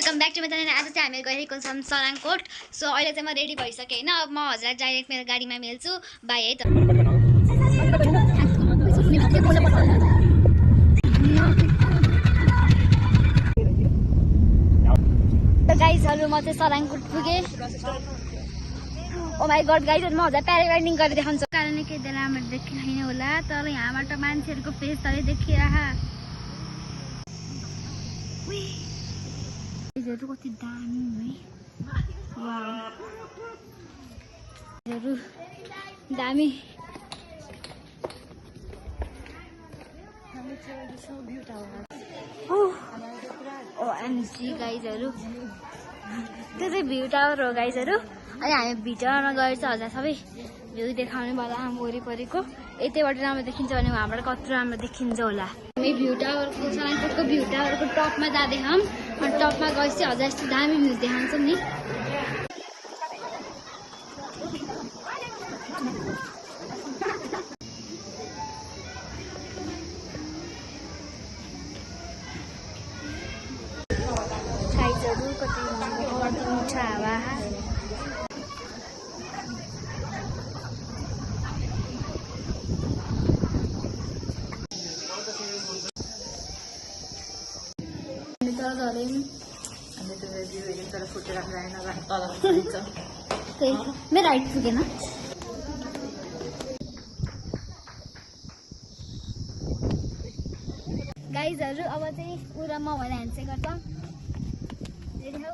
Welcome back to my channel. आज चाहिँ हामी गइरहेको छौँ सराङकोट। सो अहिले चाहिँ म रेडी भइसकेँ होइन। अब म हजुरलाई डाइरेक्ट मेरो गाडीमा मिल्छु। बाई है त। गाइजहरू म चाहिँ सराङकोट पुगेँ। ओ माई गड गाइजहरू म हजुर प्याराग्लाइडिङ गरेर देखाउँछु। कारणले केही बेला राम्ररी देखिँदैन होला, तर यहाँबाट मान्छेहरूको फेस तलै देखिरह। कति दामी है, दामी ओएमजी गाइजहरू, त्यो चाहिँ भ्यू टावर हो गाइजहरू। अनि हामी भित्रमा गएर चाहिँ हजुर सबै भ्यू देखाउने वाला हामी वरिपरिको। यतैबाट राम्रो देखिन्छ भने उहाँबाट कत्रो राम्रो देखिन्छ होला। हामी भ्यू टावरको सराङकोटको भ्यू टावरको टपमा जाँदैछौँ। अनि टपमा गएपछि हजुर यस्तो दामी भ्यू देखाउँछौँ नि। गाइजहरू कति मिठो हावा। मेरो हाइट पुगेन। गाइजहरू अब चाहिँ पुरा म भने ह्यान्डसेक गर्छ। रेडी हौ?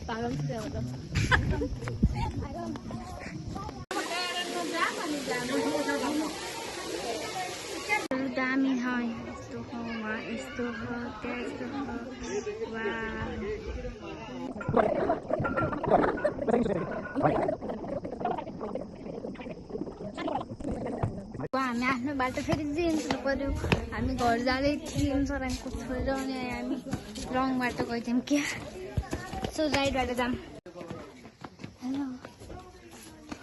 पागल दामी है। यस्तो ठाउँमा यस्तो छ, त्यस्तो छ। हामी आफ्नो बाटो फेरि चेन्ज हुनु पर्यो। हामी घर जाँदै थियौँ सराङकोट छोडेर, अनि हामी रङ बाटो गइदियौँ क्या। सो राइटबाट जाऊँ। हेलो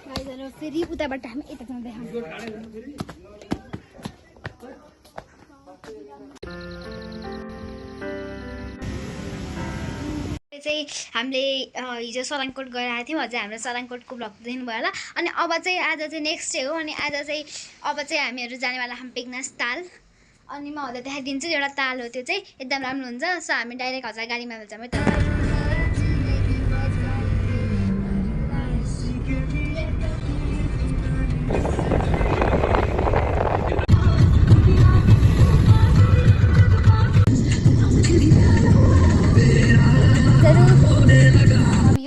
गाइजहरू, फेरि उताबाट हामी यता जाँदैछौँ। चाहिँ हामीले हिजो सराङकोट गएर आएको थियौँ। अझै हाम्रो सराङकोटको भ्लग देख्नुभयो होला। अनि अब चाहिँ आज चाहिँ नेक्स्ट डे हो। अनि आज चाहिँ अब चाहिँ हामीहरू जानेवाला हामी बेगनास ताल। अनि म हजुर देखाइदिन्छु। एउटा ताल हो, त्यो चाहिँ एकदम राम्रो हुन्छ। सो हामी डाइरेक्ट हजुर गाडीमा जान्छौँ है त।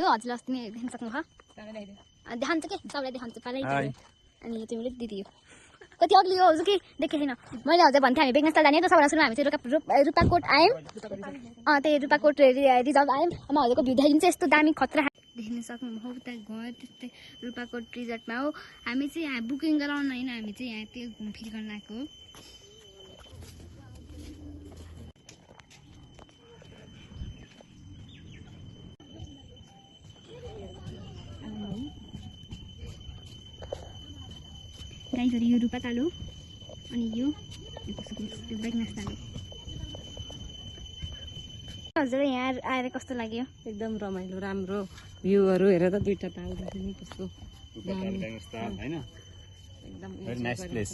हजुरले अस्ति नै देख्न सक्नुभयो। देखाउँछ कि सबैलाई देखाउँछ पालै। अनि यो चाहिँ मेरो दिदी हो। कति अग्ली हो हजुर कि देखेको छैन मैले। हजुर भन्थेँ हामी बेगनास ताल जाने। त सबैलाई सुन्नु, हामी चाहिँ रुपाकोट आयौँ। त्यही रुपाकोट रिजर्भ आयौँ। म हजुरको भ्यू देखाइदिन्छ। यस्तो दामी खतरा देख्न सक्नुभयो। उता घर त्यस्तै रुपाकोट रिजर्टमा हो। हामी चाहिँ यहाँ बुकिङ गराउन होइन, हामी चाहिँ यहाँ त्यो घुमफिर गर्न आएको हो। गाइजहरू यो रुपा ताल हो। अनि यो बेगनास ताल हो। हजुर यहाँ आएर कस्तो लाग्यो? एकदम रमाइलो, राम्रो भ्यूहरू हेरेर त दुईटा ताल देख्ने कस्तो एकदम very nice place.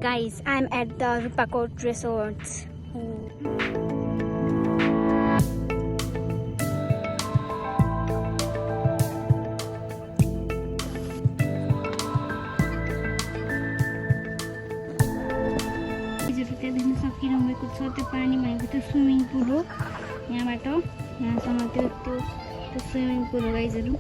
Guys, I'm at the Rupakot Resorts. देख्न सकिरहेको छ त्यो पानी भएको त्यो स्विमिङ पुल हो। यहाँबाट यहाँसम्म त्यो स्विमिङ पुल हो गाइजहरू।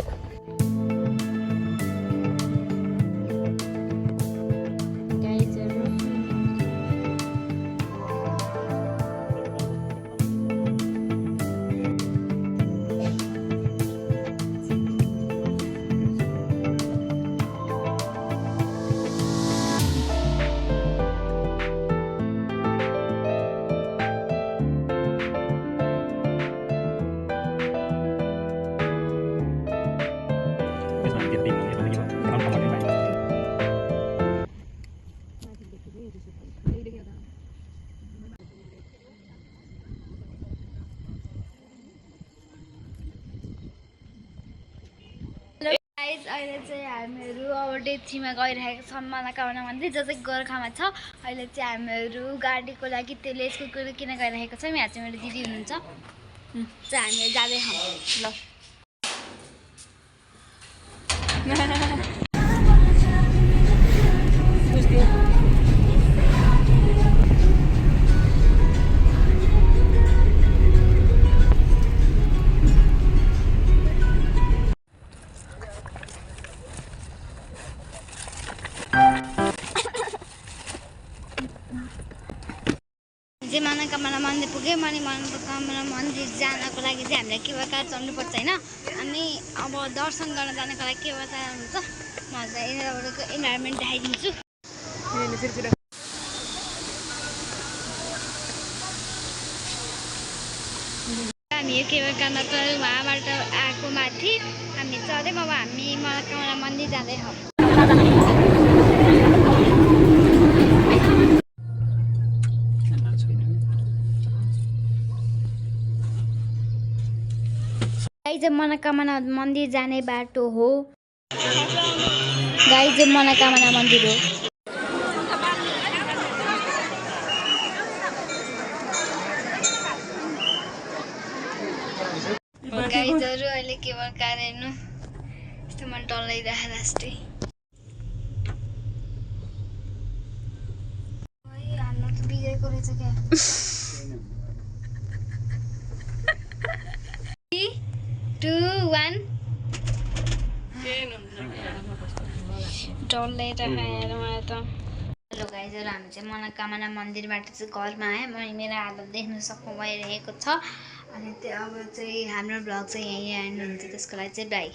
गाइज अहिले चाहिँ हामीहरू अब डे 3 मा गइरहेको छौँ मनोकामना मन्दिर जो चाहिँ गोर्खामा छ। अहिले चाहिँ हामीहरू गाडीको लागि तेल स्कुटर किन गइरहेको छौँ। यहाँ चाहिँ मेरो दिदी हुनुहुन्छ चाहिँ हामीहरू जाँदैछौँ। ल चाहिँ मनोकामना मन्दिर पुग्यो। मनोकामना मन्दिर जानको लागि चाहिँ हामीलाई केवाकार चढ्नुपर्छ होइन। अनि अब दर्शन गर्न जानको लागि केवाकार हुन्छ। म चाहिँ यहाँको इन्भाइरोमेन्ट देखाइदिन्छु। हामी यो केवाकारमा चढ्यौँ वहाँबाट आएको माथि हामी चढ्यौँ। अब हामी मनोकामना मन्दिर जाँदैछौँ। गाइज मनोकामना मन्दिर जाने बाटो हो। गाइज मनोकामना मन्दिर हो। गाइजहरू अहिले केवल कार हेर्नु यस्तो मन डल्लाइरहेको लास्टै हाम्रो त बिग्रेको रहेछ क्या। 3, 2, 1 डल्लाइरहेको मलाई त। हेलो गाइजहरू हामी चाहिँ मनोकामना मन्दिरबाट चाहिँ घरमा आएँ। मेरो हालत देख्नु सक्नु भइरहेको छ। अनि त्यो अब चाहिँ हाम्रो भ्लग चाहिँ यहीँ एन्ड हुन्छ। त्यसको लागि चाहिँ बाई।